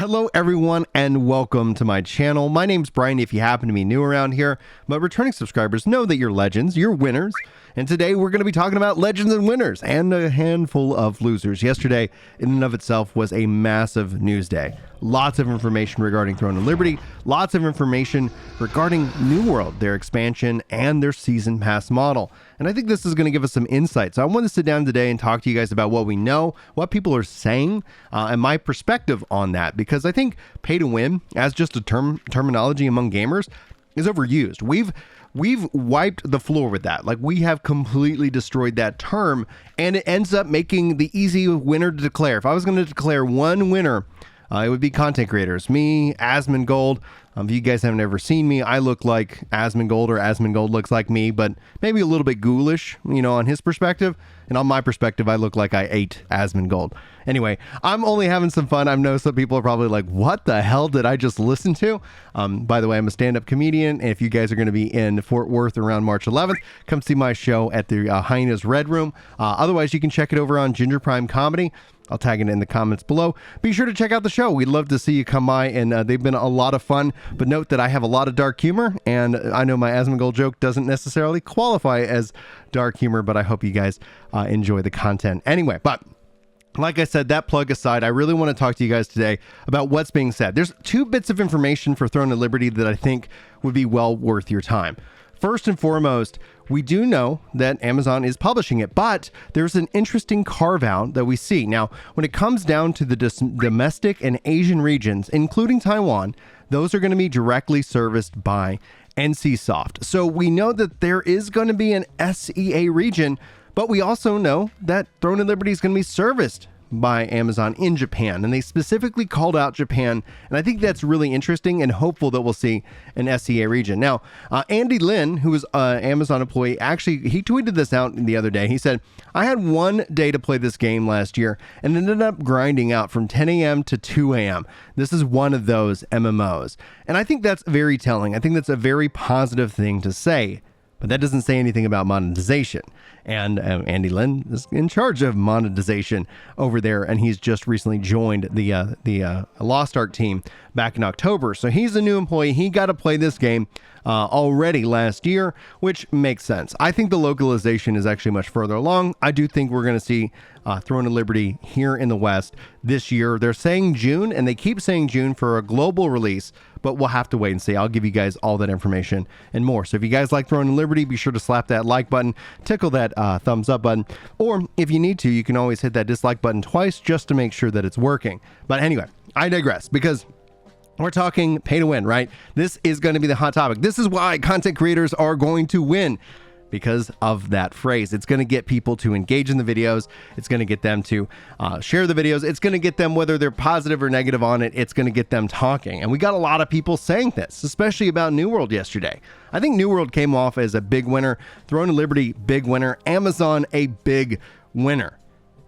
Hello everyone and welcome to my channel. My name's Brian if you happen to be new around here, but returning subscribers know that you're legends, you're winners, and today we're going to be talking about legends and winners and a handful of losers. Yesterday in and of itself was a massive news day. Lots of information regarding Throne of Liberty, lots of information regarding New World, their expansion, and their season pass model. And I think this is going to give us some insight. So I want to sit down today and talk to you guys about what we know, what people are saying, and my perspective on that. Because I think pay to win, as just a terminology among gamers, is overused. We've wiped the floor with that. Like, we have completely destroyed that term, and it ends up making the easy winner to declare. If I was going to declare one winner, it would be content creators. Me, Asmongold. If you guys haven't ever seen me, I look like Asmongold, or Asmongold looks like me, but maybe a little bit ghoulish, on his perspective. And on my perspective, I look like I ate Asmongold. Anyway, I'm only having some fun. I know some people are probably like, what the hell did I just listen to? By the way, I'm a stand-up comedian. And if you guys are going to be in Fort Worth around March 11th, come see my show at the Hyenas Red Room. Otherwise, you can check it over on Ginger Prime Comedy. I'll tag it in the comments below. Be sure to check out the show. We'd love to see you come by, and they've been a lot of fun. But note that I have a lot of dark humor, and I know my Asmongold joke doesn't necessarily qualify as dark humor, but I hope you guys enjoy the content anyway. But like I said, that plug aside, I really want to talk to you guys today about what's being said. There's two bits of information for Throne of Liberty that I think would be well worth your time. First and foremost, we do know that Amazon is publishing it, but there's an interesting carve out that we see. Now, when it comes down to the domestic and Asian regions, including Taiwan, those are going to be directly serviced by NCSoft. So we know that there is going to be an SEA region, but we also know that Throne of Liberty is going to be serviced by Amazon in Japan, and they specifically called out Japan, and I think that's really interesting and hopeful that we'll see an SEA region. Now, Andy Lin, who is an Amazon employee, actually, he tweeted this out the other day. He said, I had one day to play this game last year and ended up grinding out from 10 a.m. to 2 a.m. This is one of those MMOs, and I think that's very telling. I think that's a very positive thing to say. But that doesn't say anything about monetization. And Andy Lin is in charge of monetization over there, and he's just recently joined the Lost Ark team back in October. So he's a new employee. He got to play this game already last year, which makes sense. I think the localization is actually much further along. I do think we're going to see Throne of Liberty here in the West this year. They're saying June, and they keep saying June for a global release, but we'll have to wait and see. I'll give you guys all that information and more. So if you guys like Throne of Liberty, be sure to slap that like button, tickle that thumbs up button, or if you need to, you can always hit that dislike button twice just to make sure that it's working. But anyway, I digress, because we're talking pay to win, right? This is going to be the hot topic. This is why content creators are going to win, because of that phrase. It's going to get people to engage in the videos. It's going to get them to share the videos. It's going to get them, whether they're positive or negative on it, it's going to get them talking. And we got a lot of people saying this, especially about New World yesterday. I think New World came off as a big winner. Throne of Liberty, big winner. Amazon, a big winner.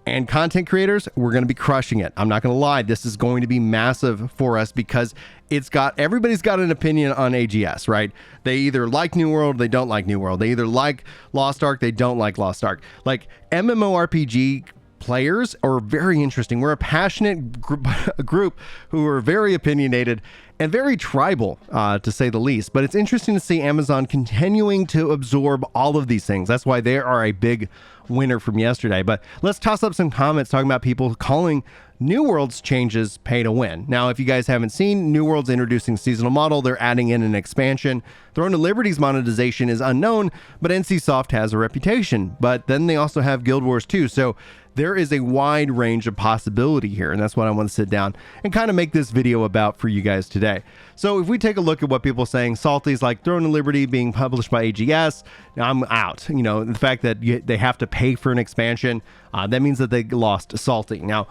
And content creators, we're going to be crushing it. I'm not going to lie. This is going to be massive for us because everybody's got an opinion on AGS, right? They either like New World, they don't like New World. They either like Lost Ark, they don't like Lost Ark. Like, mmorpg players are very interesting. We're a passionate group who are very opinionated and very tribal, to say the least. But it's interesting to see Amazon continuing to absorb all of these things. That's why they are a big winner from yesterday. But let's toss up some comments talking about people calling New World's changes pay to win. Now, if you guys haven't seen, New World's introducing seasonal model. They're adding in an expansion. Throne of Liberty's monetization is unknown, but NCSoft has a reputation. But then they also have Guild Wars 2. So there is a wide range of possibility here, and that's what I want to sit down and kind of make this video about for you guys today. So if we take a look at what people are saying, Salty's like Throne of Liberty being published by AGS, I'm out. The fact that they have to pay for an expansion, that means that they lost Salty. Now,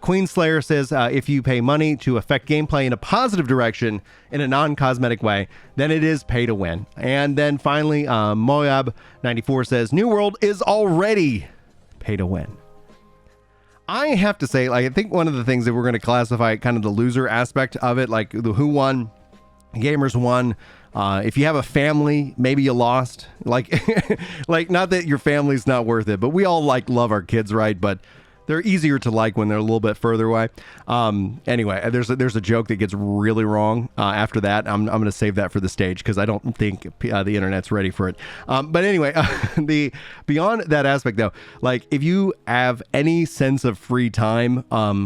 Queen Slayer says if you pay money to affect gameplay in a positive direction in a non-cosmetic way, then it is pay to win. And then finally, Moab94 says New World is already pay to win. I have to say, I think one of the things that we're going to classify kind of the loser aspect of it, like the who won, gamers won. If you have a family, maybe you lost. Like not that your family's not worth it, but we all love our kids, right? But They're easier to like when they're a little bit further away. Anyway, there's a joke that gets really wrong after that. I'm going to save that for the stage because I don't think the internet's ready for it. But anyway, beyond that aspect though, like if you have any sense of free time,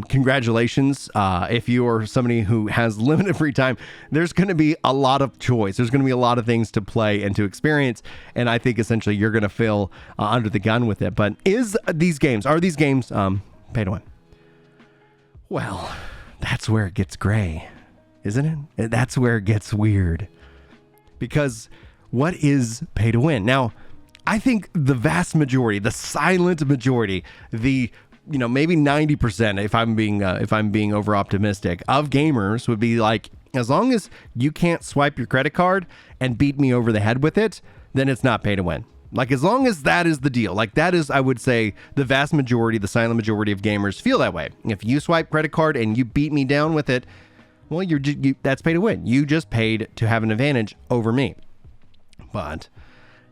congratulations. If you are somebody who has limited free time, there's going to be a lot of choice. There's going to be a lot of things to play and to experience. And I think essentially you're going to feel under the gun with it. But are these games pay to win? Well, that's where it gets gray, isn't it? That's where it gets weird. Because what is pay to win? Now, I think the vast majority, the silent majority, maybe 90%, if I'm being over optimistic, of gamers would be like, as long as you can't swipe your credit card and beat me over the head with it, then it's not pay to win. Like, as long as that is the deal, like that is, I would say, the vast majority, the silent majority of gamers feel that way. If you swipe credit card and you beat me down with it, well, that's pay to win. You just paid to have an advantage over me. But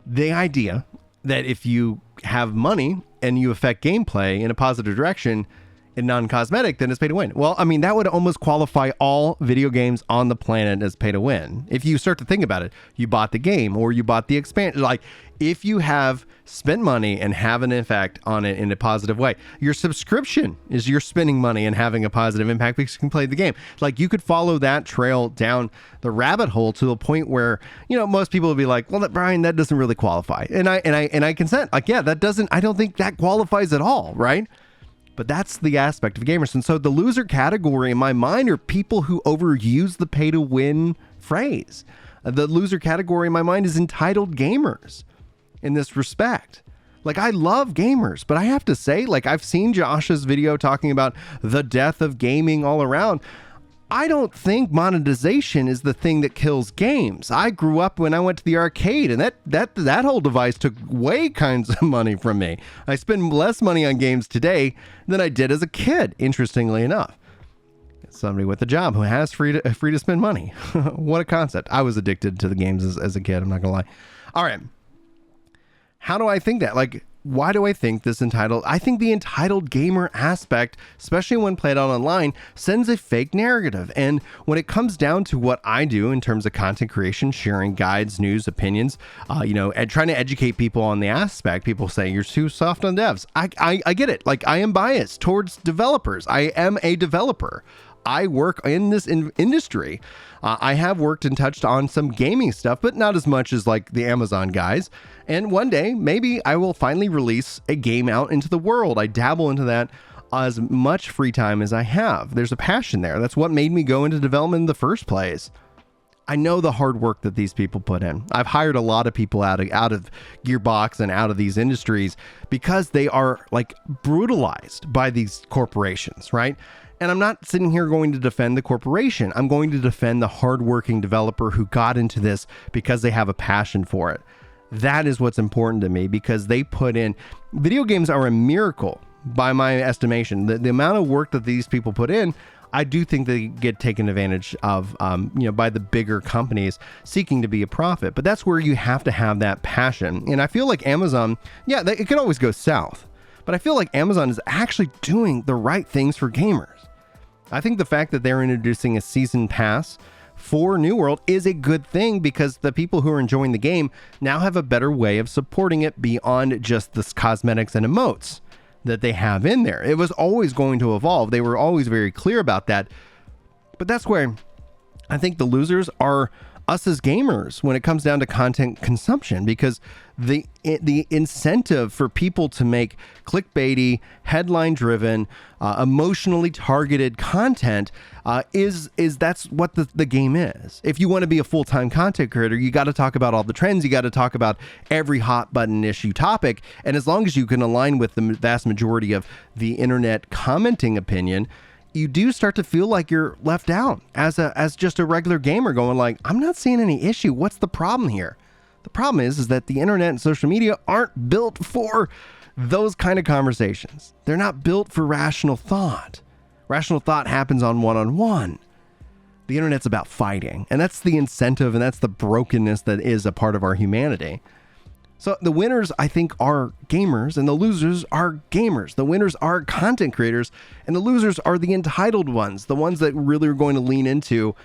the idea that if you have money and you affect gameplay in a positive direction and non-cosmetic, then it's pay to win. Well, I mean, that would almost qualify all video games on the planet as pay to win. If you start to think about it, you bought the game or you bought the expansion. Like, if you have spent money and have an effect on it in a positive way, your subscription is you're spending money and having a positive impact because you can play the game. Like, you could follow that trail down the rabbit hole to the point where, most people would be like, well, Brian, that doesn't really qualify. And I consent. Like, yeah, I don't think that qualifies at all, right? But that's the aspect of gamers. And so the loser category in my mind are people who overuse the pay to win phrase. The loser category in my mind is entitled gamers in this respect. Like, I love gamers, but I have to say, like, I've seen Josh's video talking about the death of gaming all around. I don't think monetization is the thing that kills games. I grew up when I went to the arcade, and that whole device took way kinds of money from me. I spend less money on games today than I did as a kid, interestingly enough. Somebody with a job who has free to spend money. What a concept. I was addicted to the games as a kid, I'm not gonna lie. All right. How do I think that? Like, why do I think this entitled? I think the entitled gamer aspect, especially when played out online, sends a fake narrative. And when it comes down to what I do in terms of content creation, sharing guides, news, opinions, and trying to educate people on the aspect, people say you're too soft on devs. I get it. Like, I am biased towards developers. I am a developer. I work in this industry. I have worked and touched on some gaming stuff, but not as much as like the Amazon guys. And one day, maybe I will finally release a game out into the world. I dabble into that as much free time as I have. There's a passion there. That's what made me go into development in the first place. I know the hard work that these people put in. I've hired a lot of people out of Gearbox and out of these industries because they are like brutalized by these corporations, right? And I'm not sitting here going to defend the corporation. I'm going to defend the hardworking developer who got into this because they have a passion for it. That is what's important to me, because they put in, video games are a miracle by my estimation. The amount of work that these people put in, I do think they get taken advantage of, by the bigger companies seeking to be a profit. But that's where you have to have that passion. And I feel like Amazon, it could always go south. But I feel like Amazon is actually doing the right things for gamers. I think the fact that they're introducing a season pass for New World is a good thing, because the people who are enjoying the game now have a better way of supporting it beyond just the cosmetics and emotes that they have in there. It was always going to evolve. They were always very clear about that. But that's where I think the losers are us as gamers when it comes down to content consumption, because the incentive for people to make clickbaity, headline-driven, emotionally targeted content is that's what the game is. If you want to be a full-time content creator, you got to talk about all the trends. You got to talk about every hot button issue topic. And as long as you can align with the vast majority of the internet commenting opinion, you do start to feel like you're left out as just a regular gamer, going like, I'm not seeing any issue. What's the problem here? The problem is that the internet and social media aren't built for those kind of conversations. They're not built for rational thought. Rational thought happens on one-on-one. The internet's about fighting, and that's the incentive, and that's the brokenness that is a part of our humanity. So the winners, I think, are gamers, and the losers are gamers. The winners are content creators, and the losers are the entitled ones, the ones that really are going to lean into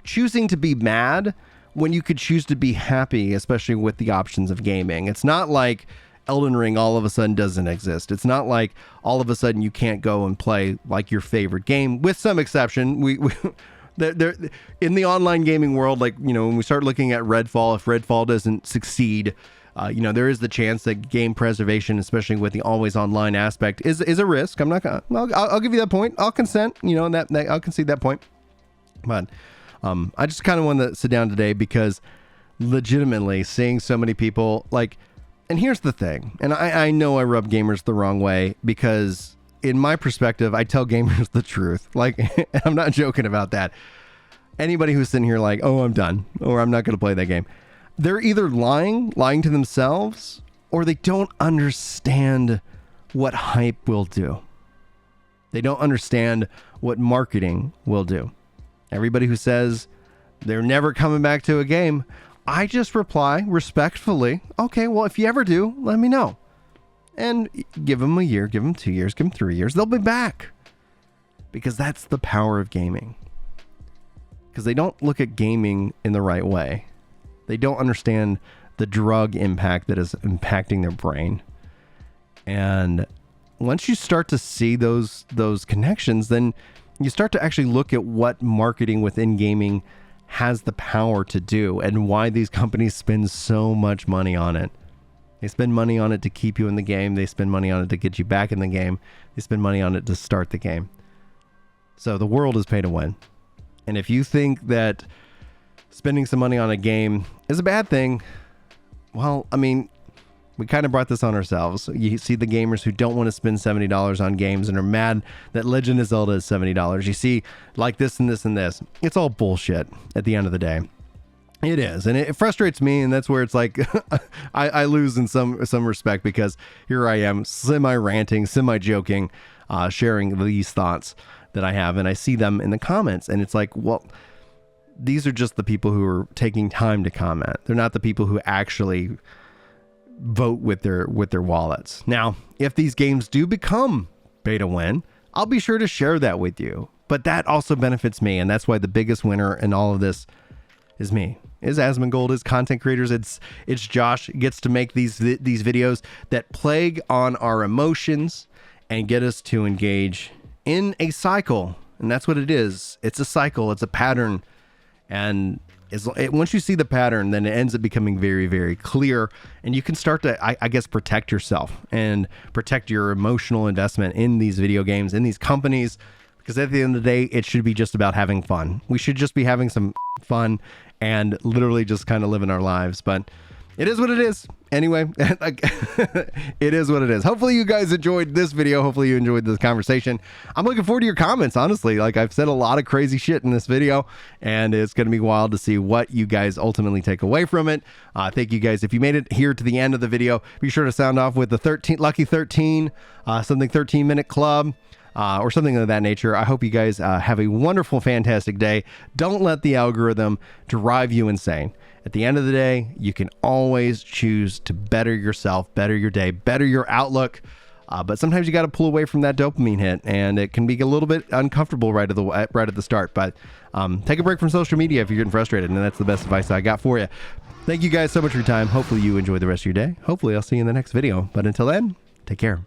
choosing to be mad when you could choose to be happy, especially with the options of gaming. It's not like Elden Ring all of a sudden doesn't exist. It's not like all of a sudden you can't go and play like your favorite game, with some exception. We there in the online gaming world, like, you know, when we start looking at Redfall, if Redfall doesn't succeed, you know, there is the chance that game preservation, especially with the always online aspect, is a risk. I'm not gonna. I'll give you that point. I'll consent. You know, that I'll concede that point. But I just kind of wanted to sit down today because legitimately seeing so many people like. And here's the thing, and I know I rub gamers the wrong way because in my perspective, I tell gamers the truth. Like, I'm not joking about that. Anybody who's sitting here like, oh, I'm done, or I'm not going to play that game, they're either lying to themselves, or they don't understand what hype will do. They don't understand what marketing will do. Everybody who says they're never coming back to a game, I just reply respectfully, okay, well, if you ever do, let me know. And give them a year, give them 2 years, give them 3 years. They'll be back. Because that's the power of gaming. Because they don't look at gaming in the right way. They don't understand the drug impact that is impacting their brain. And once you start to see those connections, then you start to actually look at what marketing within gaming has the power to do and why these companies spend so much money on it. They spend money on it to keep you in the game. They spend money on it to get you back in the game. They spend money on it to start the game. So the world is pay to win. And if you think that spending some money on a game is a bad thing, well, I mean, we kind of brought this on ourselves. You see the gamers who don't want to spend $70 on games and are mad that Legend of Zelda is $70. You see like this and this and this. It's all bullshit at the end of the day. It is. And it frustrates me. And that's where it's like I lose in some respect, because here I am semi-ranting, semi-joking, sharing these thoughts that I have. And I see them in the comments. And it's like, well, these are just the people who are taking time to comment. They're not the people who actually vote with their wallets. Now, if these games do become pay to win, I'll be sure to share that with you. But that also benefits me, and that's why the biggest winner in all of this is me. Is Asmongold, is content creators. It's Josh gets to make these videos that plague on our emotions and get us to engage in a cycle. And that's what it is. It's a cycle. It's a pattern. And once you see the pattern, then it ends up becoming very, very clear, and you can start to, I guess, protect yourself and protect your emotional investment in these video games, in these companies, because at the end of the day, it should be just about having fun. We should just be having some fun and literally just kind of living our lives. But it is what it is. Anyway, it is what it is. Hopefully you guys enjoyed this video. Hopefully you enjoyed this conversation. I'm looking forward to your comments, honestly. Like, I've said a lot of crazy shit in this video, and it's going to be wild to see what you guys ultimately take away from it. Thank you guys. If you made it here to the end of the video, be sure to sound off with the Lucky 13, something 13-minute club. Or something of that nature. I hope you guys have a wonderful, fantastic day. Don't let the algorithm drive you insane. At the end of the day, you can always choose to better yourself, better your day, better your outlook. But sometimes you got to pull away from that dopamine hit, and it can be a little bit uncomfortable right at the start. But take a break from social media if you're getting frustrated, and that's the best advice I got for you. Thank you guys so much for your time. Hopefully you enjoy the rest of your day. Hopefully I'll see you in the next video. But until then, take care.